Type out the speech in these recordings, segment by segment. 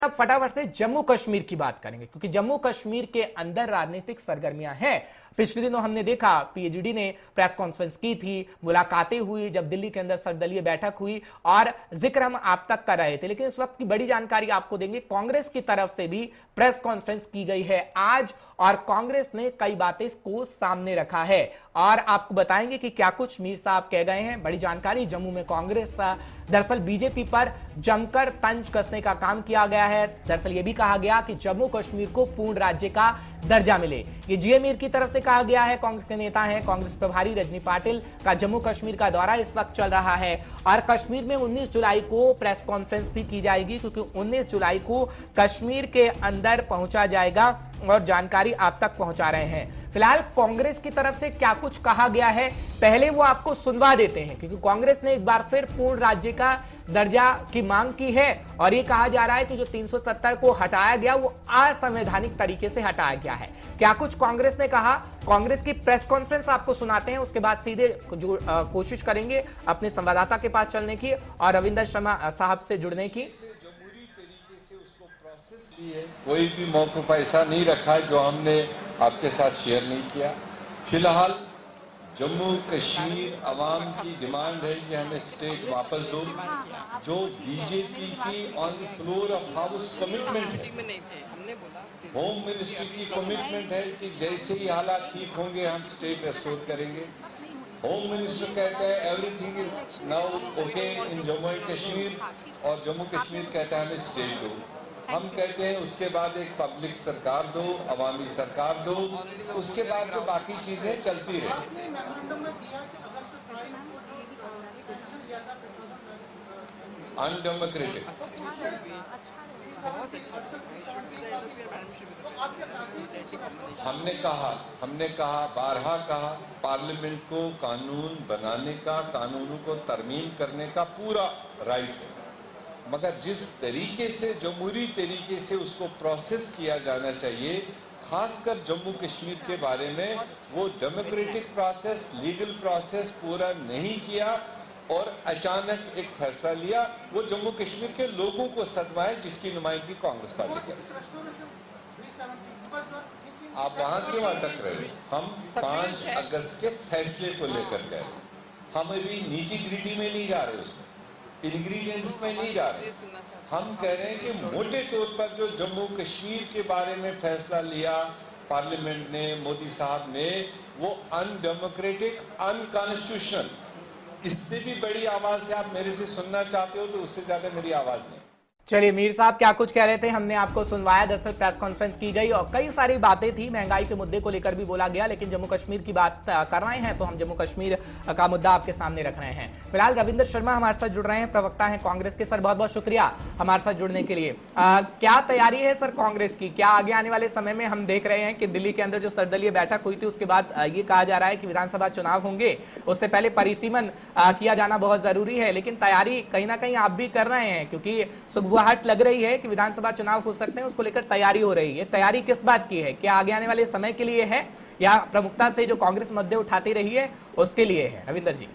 अब फटाफट से जम्मू कश्मीर की बात करेंगे क्योंकि जम्मू कश्मीर के अंदर राजनीतिक सरगर्मियां हैं। पिछले दिनों हमने देखा पीएचडी ने प्रेस कॉन्फ्रेंस की थी, मुलाकातें हुई, जब दिल्ली के अंदर सर्वदलीय बैठक हुई और जिक्र हम आप तक कर रहे थे। लेकिन इस वक्त की बड़ी जानकारी आपको देंगे, कांग्रेस की तरफ से भी प्रेस कॉन्फ्रेंस की गई है आज और कांग्रेस ने कई बातें को सामने रखा है और आपको बताएंगे कि क्या कुछ मीर साहब कह गए हैं। बड़ी जानकारी, जम्मू में कांग्रेस दरअसल बीजेपी पर जमकर तंज कसने का काम किया गया है। दरअसल यह भी कहा गया कि जम्मू कश्मीर को पूर्ण राज्य का दर्जा मिले। ये जीए मीर की तरफ से कहा गया है। कांग्रेस के नेता हैं, कांग्रेस प्रभारी रजनी पाटिल का जम्मू कश्मीर का दौरा इस वक्त चल रहा है और कश्मीर में 19 जुलाई को प्रेस कॉन्फ्रेंस भी की जाएगी क्योंकि 19 जुलाई को कश्मीर के अंदर पहुंचा जाएगा और जानकारी आप तक पहुंचा रहे हैं। फिलहाल कांग्रेस की तरफ से क्या कुछ कहा गया है पहले वो आपको सुनवा देते हैं क्योंकि कांग्रेस ने एक बार फिर पूर्ण राज्य का दर्जा की मांग की है और ये कहा जा रहा है कि जो 370 को हटाया गया वो असंवैधानिक तरीके से हटाया गया है। क्या कुछ कांग्रेस ने कहा, कांग्रेस की प्रेस कॉन्फ्रेंस आपको सुनाते हैं, उसके बाद सीधे जो कोशिश करेंगे अपने संवाददाता के पास चलने की और रविंदर शर्मा साहब से जुड़ने की। कोई भी मौक़िफ़ ऐसा नहीं रखा जो हमने आपके साथ शेयर नहीं किया। फिलहाल जम्मू कश्मीर अवाम की डिमांड है कि हमें स्टेट वापस दो। जो बीजेपी की on the floor of house commitment है, होम मिनिस्ट्री की कमिटमेंट है कि जैसे ही हालात ठीक होंगे हम स्टेट रेस्टोर करेंगे। होम मिनिस्टर कहता है everything is now okay in Jammu and Kashmir और जम्मू कश्मीर कहता है हमें स्टेट दो। हम कहते हैं उसके बाद एक पब्लिक सरकार दो, अवामी सरकार दो, उसके बाद जो बाकी चीजें चलती रहे। अनडेमोक्रेटिक हमने कहा बारहा कहा, पार्लियामेंट को कानून बनाने का, कानूनों को तरमीम करने का पूरा राइट है, मगर जिस तरीके से जमहूरी तरीके से उसको प्रोसेस किया जाना चाहिए, खासकर जम्मू कश्मीर के बारे में वो डेमोक्रेटिक प्रोसेस, लीगल प्रोसेस पूरा नहीं किया और अचानक एक फैसला लिया, वो जम्मू कश्मीर के लोगों को सदमा है जिसकी नुमाइंदगी कांग्रेस पार्टी करे। आप वहां क्यों अटक रहे हो? हम 5 अगस्त के फैसले को लेकर कह रहे, हम अभी नीति ग्रिटी में नहीं जा रहे, उसमें इंग्रेडिएंट्स में नहीं जा रहे। हम कह रहे हैं कि मोटे तौर पर जो जम्मू कश्मीर के बारे में फैसला लिया पार्लियामेंट ने, मोदी साहब ने, वो अनडेमोक्रेटिक, अनकॉन्स्टिट्यूशनल। इससे भी बड़ी आवाज से आप मेरे से सुनना चाहते हो तो उससे ज्यादा मेरी आवाज नहीं। चलिए, मीर साहब क्या कुछ कह रहे थे हमने आपको सुनवाया। दरअसल प्रेस कॉन्फ्रेंस की गई और कई सारी बातें थी, महंगाई के मुद्दे को लेकर भी बोला गया, लेकिन जम्मू कश्मीर की बात कर रहे हैं तो हम जम्मू कश्मीर का मुद्दा आपके सामने रख रहे हैं। फिलहाल रविंदर शर्मा हमारे साथ जुड़ रहे हैं, प्रवक्ता हैं कांग्रेस के। सर बहुत बहुत शुक्रिया हमारे साथ जुड़ने के लिए। क्या तैयारी है सर कांग्रेस की? क्या आगे आने वाले समय में हम देख रहे हैं कि दिल्ली के अंदर जो सर्वदलीय बैठक हुई थी उसके बाद ये कहा जा रहा है कि विधानसभा चुनाव होंगे, उससे पहले परिसीमन किया जाना बहुत जरूरी है, लेकिन तैयारी कहीं ना कहीं आप भी कर रहे हैं क्योंकि सुगबुगाहट लग रही है कि विधानसभा चुनाव हो सकते हैं, उसको लेकर तैयारी हो रही है। तैयारी किस बात की है? क्या आगे आने वाले समय के लिए है या प्रमुखता से जो कांग्रेस मुद्दे उठाती रही है उसके लिए है? रविंदर जी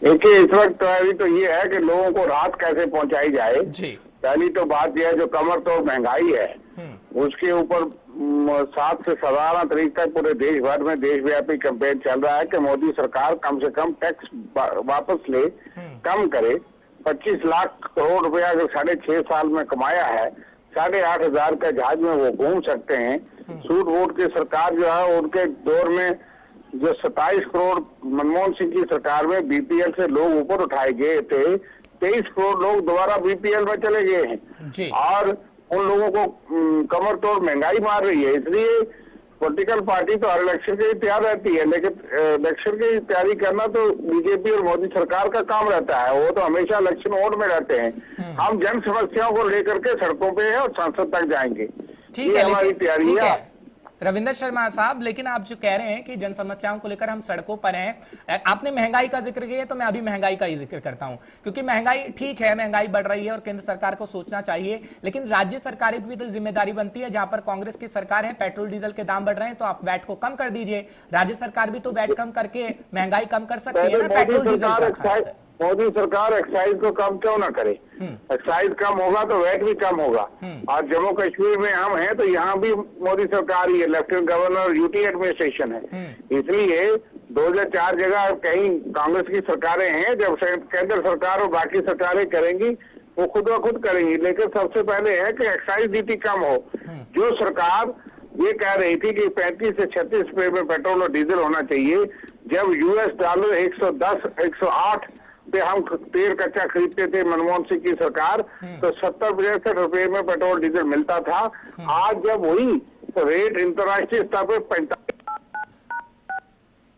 देखिए, इस वक्त तैयारी तो ये है कि लोगों को राहत कैसे पहुंचाई जाए जी। पहली तो बात यह है जो कमर तोड़ महंगाई है उसके ऊपर 7 से 17 तारीख तक पूरे देश भर में देशव्यापी कैंपेन चल रहा है कि मोदी सरकार कम से कम टैक्स वापस ले, कम करे। 25 लाख करोड़ रुपया अगर 6.5 साल में कमाया है, 8,500 का जहाज में वो घूम सकते हैं। सूट वोट की सरकार जो है उनके दौर में जो 27 करोड़ मनमोहन सिंह की सरकार में बीपीएल से लोग ऊपर उठाए गए थे, 23 करोड़ लोग दोबारा बीपीएल में चले गए हैं और उन लोगों को कमर तोड़ महंगाई मार रही है। इसलिए पॉलिटिकल पार्टी तो हर इलेक्शन के लिए तैयार रहती है, लेकिन इलेक्शन की तैयारी करना तो बीजेपी और मोदी सरकार का काम रहता है। वो तो हमेशा इलेक्शन मोड में रहते हैं। हम जन समस्याओं को लेकर के सड़कों पे हैं और संसद तक जाएंगे, ये हमारी तैयारी है। रविंदर शर्मा साहब, लेकिन आप जो कह रहे हैं कि जन समस्याओं को लेकर हम सड़कों पर हैं, आपने महंगाई का जिक्र किया तो मैं अभी महंगाई का ही जिक्र करता हूं क्योंकि महंगाई ठीक है, महंगाई बढ़ रही है और केंद्र सरकार को सोचना चाहिए, लेकिन राज्य सरकारों की भी तो जिम्मेदारी बनती है। जहां पर कांग्रेस की सरकार है, पेट्रोल डीजल के दाम बढ़ रहे हैं तो आप वैट को कम कर दीजिए। राज्य सरकार भी तो वैट कम करके महंगाई कम कर सकती है ना, पेट्रोल डीजल का। मोदी सरकार एक्साइज को कम क्यों ना करे? एक्साइज कम होगा तो वैट भी कम होगा। और जम्मू कश्मीर में हम हैं तो यहाँ भी मोदी सरकार ही है, लेफ्टिनेंट गवर्नर यूटी एडमिनिस्ट्रेशन है। इसलिए 2004 जगह कहीं कांग्रेस की सरकारें हैं, जब केंद्र सरकार और बाकी सरकारें करेंगी वो खुद ब खुद करेंगी, लेकिन सबसे पहले है कि एक्साइज ड्यूटी कम हो। जो सरकार ये कह रही थी कि 35 से 36 रुपए में पेट्रोल और डीजल होना चाहिए, जब यूएस डॉलर 110 108 पे हम तेल कच्चा खरीदते थे मनमोहन सिंह की सरकार, तो 70-65 रुपए में पेट्रोल डीजल मिलता था। आज जब वही रेट इंटरराष्ट्रीय स्तर पे 45,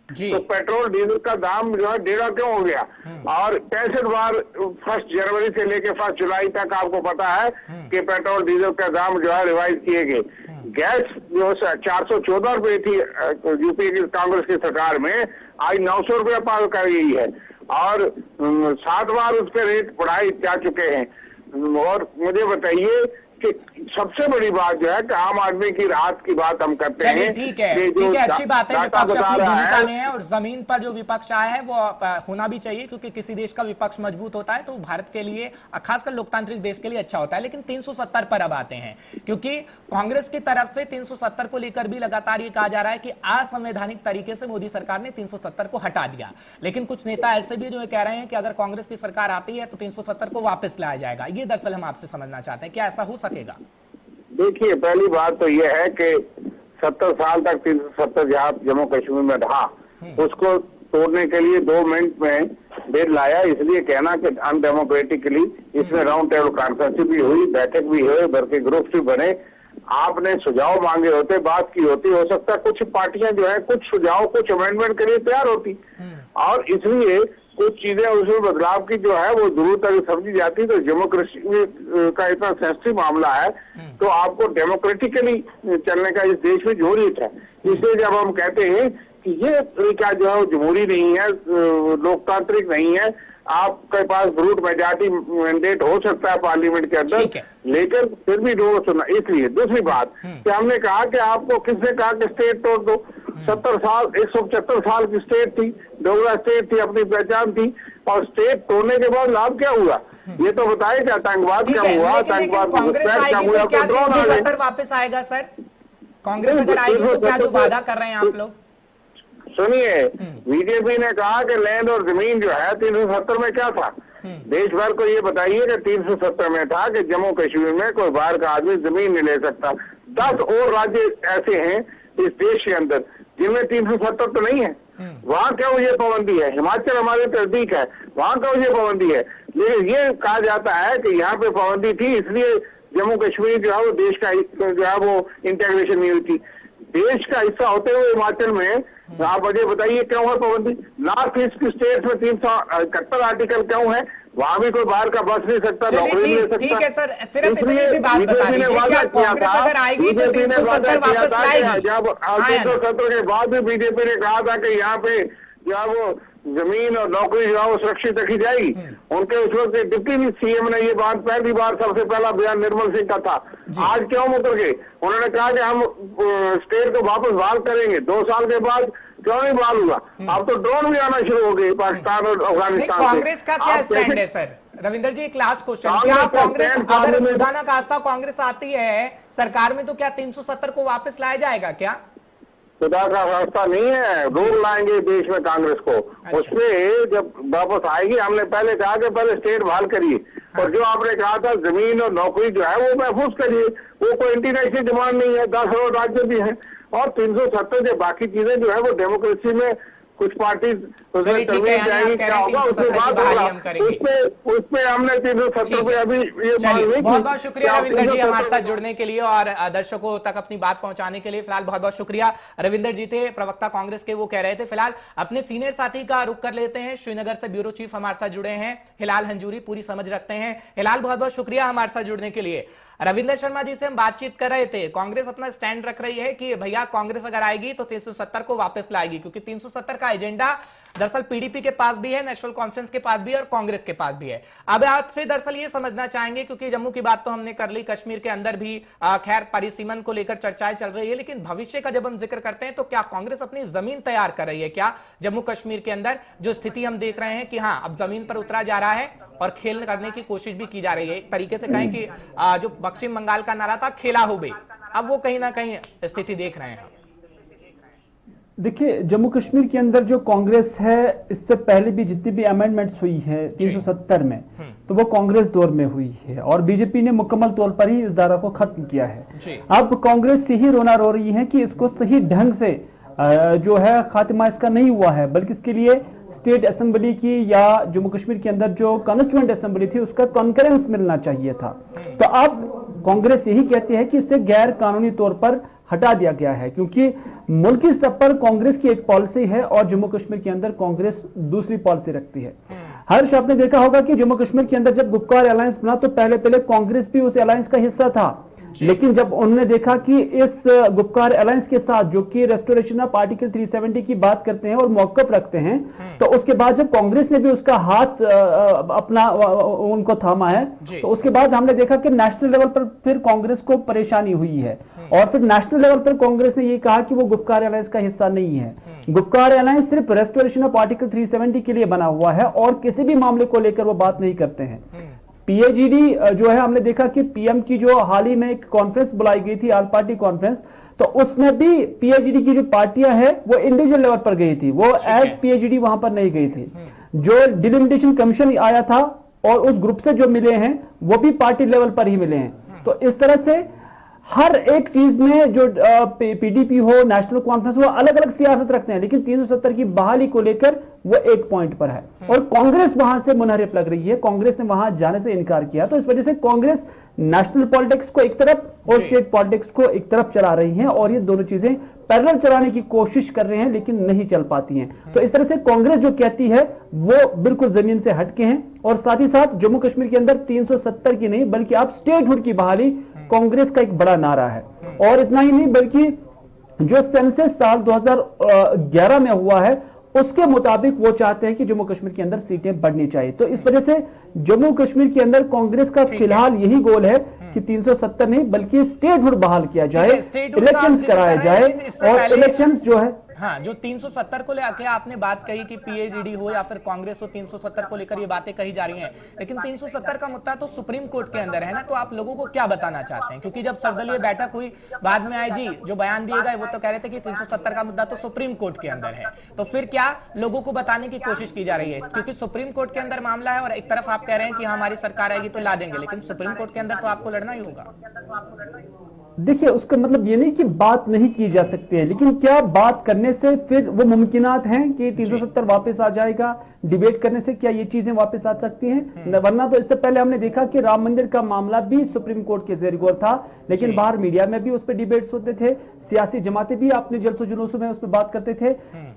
तो पेट्रोल डीजल का दाम जो है 1.5 क्यों हो गया? और 65 बार 1 जनवरी से लेकर 1 जुलाई तक आपको पता है कि पेट्रोल डीजल का दाम जो है रिवाइज किए गए। गैस जो 414 रुपए थी यूपी की कांग्रेस की सरकार में, आज 900 रुपया पार कर गई है और 7 बार उसके रेट बढ़ाए जा चुके हैं। और मुझे बताइए कि सबसे बड़ी बात जो है कि आम आदमी की राहत की बात हम करते हैं। ठीक है, अच्छी बात है, विपक्ष अपनी भूमिका में है और जमीन पर जो विपक्ष आया है वो होना भी चाहिए, क्योंकि किसी देश का विपक्ष मजबूत होता है तो भारत के लिए, खासकर लोकतांत्रिक देश के लिए अच्छा होता है। लेकिन 370 पर अब आते हैं, क्योंकि कांग्रेस की तरफ से 370 को लेकर भी लगातार ये कहा जा रहा है कि असंवैधानिक तरीके से मोदी सरकार ने 370 को हटा दिया। लेकिन कुछ नेता ऐसे भी जो कह रहे हैं कि अगर कांग्रेस की सरकार आती है तो 370 को वापस लाया जाएगा। ये दरअसल हम आपसे समझना चाहते हैं, क्या ऐसा हो सकेगा? देखिए, पहली बात तो यह है कि 70 साल तक 370 जहां जम्मू कश्मीर में रहा, उसको तोड़ने के लिए 2 मिनट में बिल लाया। इसलिए कहना कि अनडेमोक्रेटिकली इसमें राउंड टेबल कॉन्फ्रेंस भी हुई, बैठक भी हुई, बल्कि ग्रुप भी बने। आपने सुझाव मांगे होते, बात की होती, हो सकता है कुछ पार्टियां जो है कुछ सुझाव, कुछ अमेंडमेंट के लिए तैयार होती, और इसलिए कुछ चीजें उसमें बदलाव की जो है वो जरूरत अगर समझी जाती। तो जम्मू कश्मीर का इतना सेंसिटिव मामला है तो आपको डेमोक्रेटिकली चलने का इस देश में जरूरत है। इसलिए जब हम कहते हैं कि ये तरीका जो है वो जमहूरी नहीं है, लोकतांत्रिक नहीं है, आपके पास ब्रूट मेजॉरिटी मैंडेट हो सकता है पार्लियामेंट के अंदर, लेकिन फिर भी लोग सुनना। इसलिए दूसरी बात कि हमने कहा कि आपको किसने कहा कि स्टेट तोड़ दो? 70 साल 175 साल की स्टेट थी, डोगरा स्टेट थी, अपनी पहचान थी, और स्टेट तोड़ने के बाद लाभ क्या हुआ? ये तो बताए कि आतंकवाद क्या हुआ, आतंकवाद क्या हुआ, 370 वापस आएगा सर? कांग्रेस अगर आएगी तो क्या जो वादा कर रहे हैं आप लोग? सुनिए, बीजेपी ने कहा कि लैंड और जमीन जो है 370 में क्या था? देश भर को ये बताइए कि 370 में था कि जम्मू कश्मीर में कोई बाहर का आदमी जमीन नहीं ले सकता। 10 और राज्य ऐसे हैं इस देश के अंदर जिनमें 370 तो नहीं है। वहां क्यों ये पाबंदी है? हिमाचल हमारे नजदीक है, वहां क्यों ये पाबंदी है? लेकिन ये कहा जाता है कि यहाँ पे पाबंदी थी इसलिए जम्मू कश्मीर जो है वो देश का जो है वो इंटीग्रेशन नहीं हुई थी। देश का हिस्सा होते हुए हिमाचल में आप मुझे बताइए क्यों है पाबंदी? नॉर्थ ईस्ट की स्टेट में 371 आर्टिकल क्यों है? वहां भी कोई बाहर का बस नहीं सकता, नौकरी नहीं ले सकता। ठीक है सर, सिर्फ इतनी सी बात बता दीजिए, क्या कांग्रेस अगर आएगी तो 370 वापस लाएगी? जब 370 के बाद भी बीजेपी ने कहा था कि यहाँ पे जो है वो जमीन और नौकरी जो है वो सुरक्षित रखी जाएगी। उनके उस वक्त डिप्टी सीएम ने ये बात पहली बार, सबसे पहला बयान निर्मल सिंह का था। आज क्यों मुकर गए? उन्होंने कहा कि हम स्टेट को वापस बहाल करेंगे। 2 साल के बाद क्यों नहीं बहाल हुआ? अब तो ड्रोन भी आना शुरू हो गए पाकिस्तान और अफगानिस्तान से। कांग्रेस का क्या स्टैंड है सर? रविंदर जी, एक लास्ट क्वेश्चन, क्या कांग्रेस अगर खुदा ना खास्ता कांग्रेस आती है सरकार में तो क्या 370 को वापस लाया जाएगा? क्या खुदा का रास्ता नहीं है, रोक लाएंगे देश में कांग्रेस को। अच्छा। उसमें जब वापस आएगी, हमने पहले कहा कि पहले स्टेट बहाल करिए। हाँ। और जो आपने कहा था जमीन और नौकरी जो है वो महफूज करिए, वो कोई इंटरनेशनल डिमांड नहीं है। 10 और राज्य भी हैं और 370 जो बाकी चीजें जो है वो डेमोक्रेसी में कुछ पार्टी उसमें तरमीम जाएगी, क्या होगा उसमें बात होगा। उसमें हमने 370 पे अभी ये बहुत बहुत शुक्रिया रविंदर जी हमारे साथ जुड़ने के लिए और दर्शकों तक अपनी बात पहुंचाने के लिए। फिलहाल बहुत बहुत शुक्रिया। रविंदर जी थे प्रवक्ता कांग्रेस के, वो कह रहे थे। फिलहाल अपने सीनियर साथी का रुख कर लेते हैं, श्रीनगर से ब्यूरो चीफ हमारे साथ जुड़े हैं हिलाल हंजूरी, पूरी समझ रखते हैं। हिलाल, बहुत बहुत शुक्रिया हमारे साथ जुड़ने के लिए। रविंद्र शर्मा जी से हम बातचीत कर रहे थे, कांग्रेस अपना स्टैंड रख रही है कि भैया कांग्रेस अगर आएगी तो 370 को वापस लाएगी, क्योंकि 370 का एजेंडा दरअसल पीडीपी के पास भी है, नेशनल कॉन्फ्रेंस के पास भी है और कांग्रेस के पास भी है। अब आपसे दरअसल ये समझना चाहेंगे, क्योंकि जम्मू की बात तो हमने कर ली, कश्मीर के अंदर भी खैर परिसीमन को लेकर चर्चाएं चल रही है, लेकिन भविष्य का जब हम जिक्र करते हैं तो क्या कांग्रेस अपनी जमीन तैयार कर रही है क्या जम्मू कश्मीर के अंदर? जो स्थिति हम देख रहे हैं कि हाँ अब जमीन पर उतरा जा रहा है और खेल करने की कोशिश भी की जा रही है, एक तरीके से कहें कि जो पश्चिम बंगाल का नारा था खेला हो गई, अब वो कहीं ना कहीं स्थिति देख रहे हैं। देखिए, जम्मू कश्मीर के अंदर जो कांग्रेस है, इससे पहले भी जितनी भी अमेंडमेंट्स हुई है 370 में, तो वो कांग्रेस दौर में हुई है और बीजेपी ने मुकम्मल तौर पर ही इस धारा को खत्म किया है। अब कांग्रेस यही रोना रो रही है कि इसको सही ढंग से जो है खात्मा इसका नहीं हुआ है, बल्कि इसके लिए स्टेट असेंबली की या जम्मू कश्मीर के अंदर जो कॉन्स्टिट्यूएंट असेंबली थी उसका कॉन्करेंस मिलना चाहिए था। तो अब कांग्रेस यही कहती है कि इसे गैर कानूनी तौर पर हटा दिया गया है, क्योंकि मुल्की स्तर पर कांग्रेस की एक पॉलिसी है और जम्मू कश्मीर के अंदर कांग्रेस दूसरी पॉलिसी रखती है। हर्ष, आपने देखा होगा कि जम्मू कश्मीर के अंदर जब गुपकार अलायंस बना तो पहले कांग्रेस भी उस अलायंस का हिस्सा था, लेकिन जब उन्होंने देखा कि इस गुपकार अलायंस के साथ जो कि रेस्टोरेशन ऑफ आर्टिकल 370 की बात करते हैं और मौकफ रखते हैं, तो उसके बाद जब कांग्रेस ने भी उसका हाथ अपना उनको थामा है, तो उसके बाद हमने देखा कि नेशनल लेवल पर फिर कांग्रेस को परेशानी हुई है और फिर नेशनल लेवल पर कांग्रेस ने ये कहा कि वो गुपकार अलायंस का हिस्सा नहीं है। गुपकार अलायंस सिर्फ रेस्टोरेशन ऑफ आर्टिकल 370 के लिए बना हुआ है और किसी भी मामले को लेकर वो बात नहीं करते हैं। पीएजीडी जो है, हमने देखा कि पीएम की जो हाल ही में एक कॉन्फ्रेंस बुलाई गई थी, ऑल पार्टी कॉन्फ्रेंस, तो उसमें भी पीएजीडी की जो पार्टियां हैं वो इंडिविजुअल लेवल पर गई थी, वो एज पीएजीडी वहां पर नहीं गई थी। जो डिलिमिटेशन कमीशन आया था और उस ग्रुप से जो मिले हैं वो भी पार्टी लेवल पर ही मिले हैं। तो इस तरह से हर एक चीज में जो पीडीपी हो, नेशनल कॉन्फ्रेंस हो, अलग अलग सियासत रखते हैं, लेकिन 370 की बहाली को लेकर वो एक पॉइंट पर है और कांग्रेस वहां से मुनहरिफ लग रही है। कांग्रेस ने वहां जाने से इनकार किया, तो इस वजह से कांग्रेस नेशनल पॉलिटिक्स को एक तरफ और स्टेट पॉलिटिक्स को एक तरफ चला रही है और ये दोनों चीजें पैरेलल चलाने की कोशिश कर रहे हैं, लेकिन नहीं चल पाती हैं। तो इस तरह से कांग्रेस जो कहती है वो बिल्कुल जमीन से हटके हैं और साथ ही साथ जम्मू कश्मीर के अंदर 370 की नहीं बल्कि आप स्टेटहुड की बहाली कांग्रेस का एक बड़ा नारा है। और इतना ही नहीं, बल्कि जो सेंसस साल 2011 में हुआ है उसके मुताबिक वो चाहते हैं कि जम्मू कश्मीर के अंदर सीटें बढ़नी चाहिए। तो इस वजह से जम्मू कश्मीर के अंदर कांग्रेस का फिलहाल यही गोल है कि 370 नहीं बल्कि स्टेटहुड बहाल किया जाए, इलेक्शंस कराए जाए और इलेक्शंस जो है हाँ, जो 370 को लेकर आपने बात कही कि पीएजीडी हो या फिर कांग्रेस हो, 370 को लेकर ये बातें कही जा रही हैं, लेकिन 370 का मुद्दा तो सुप्रीम कोर्ट के अंदर है ना, तो आप लोगों को क्या बताना चाहते हैं? क्योंकि जब सर्वदलीय बैठक हुई बाद में आईजी जो बयान दिए गए वो तो कह रहे थे कि 370 का मुद्दा तो सुप्रीम कोर्ट के अंदर है, तो फिर क्या लोगों को बताने की कोशिश की जा रही है? क्योंकि सुप्रीम कोर्ट के अंदर मामला है और एक तरफ आप कह रहे हैं कि हमारी सरकार आएगी तो ला देंगे, लेकिन सुप्रीम कोर्ट के अंदर तो आपको लड़ना ही होगा। देखिए, उसका मतलब ये नहीं कि बात नहीं की जा सकती है, लेकिन क्या बात करने से फिर वो मुमकिनात हैं कि 370 वापस आ जाएगा? डिबेट करने से क्या ये चीजें वापस आ सकती हैं? वरना तो इससे पहले हमने देखा कि राम मंदिर का मामला भी सुप्रीम कोर्ट के जेर गौर था, लेकिन बाहर मीडिया में भी उस पर डिबेट्स होते थे, सियासी जमातें भी अपने जलसों जुलूसों में उस पर बात करते थे।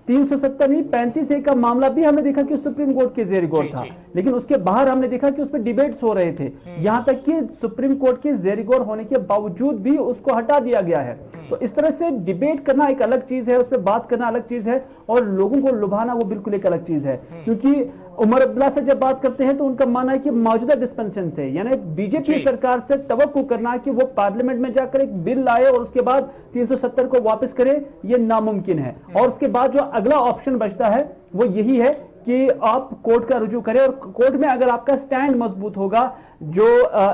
370 नहीं 35A का मामला भी हमने देखा कि सुप्रीम कोर्ट के जेर गौर था, लेकिन उसके बाहर हमने देखा कि उस पर डिबेट्स हो रहे थे, यहां तक कि सुप्रीम कोर्ट के जेर गौर होने के बावजूद भी उसको हटा दिया गया है। तो इस तरह से डिबेट करना एक अलग चीज है, उस पर बात करना अलग चीज है और लोगों को लुभाना वो बिल्कुल एक अलग चीज है। क्योंकि उमर अब्दुल्ला से जब बात करते हैं तो उनका मानना है कि मौजूदा डिस्पेंशन से, यानी बीजेपी सरकार से तवक्को करना कि वो पार्लियामेंट में जाकर एक बिल लाए और उसके बाद 370 को वापस करे, ये नामुमकिन है। और उसके बाद जो अगला ऑप्शन बचता है वो यही है कि आप कोर्ट का रुजू करें और कोर्ट में अगर आपका स्टैंड मजबूत होगा, जो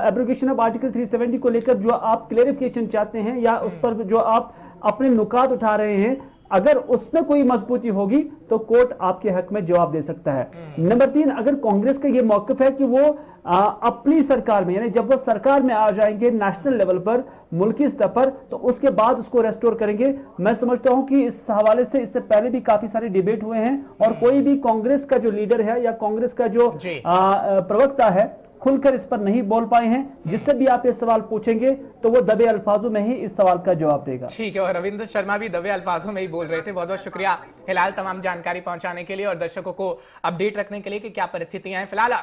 एब्रोगेशन ऑफ आर्टिकल 370 को लेकर जो आप क्लेरिफिकेशन चाहते हैं या उस पर जो आप अपने नुकात उठा रहे हैं, अगर उसमें कोई मजबूती होगी तो कोर्ट आपके हक में जवाब दे सकता है। नंबर 3, अगर कांग्रेस का यह मौकफ है कि वो अपनी सरकार में, यानी जब वो सरकार में आ जाएंगे नेशनल लेवल पर, मुल्की स्तर पर, तो उसके बाद उसको रेस्टोर करेंगे। मैं समझता हूं कि इस हवाले से इससे पहले भी काफी सारे डिबेट हुए हैं और कोई भी कांग्रेस का जो लीडर है या कांग्रेस का जो प्रवक्ता है खुलकर इस पर नहीं बोल पाए हैं। जिससे भी आप ये सवाल पूछेंगे तो वो दबे अल्फाजों में ही इस सवाल का जवाब देगा। ठीक है, और रविंद्र शर्मा भी दबे अल्फाजों में ही बोल रहे थे। बहुत बहुत शुक्रिया फिलहाल तमाम जानकारी पहुंचाने के लिए और दर्शकों को अपडेट रखने के लिए कि क्या परिस्थितियां हैं फिलहाल।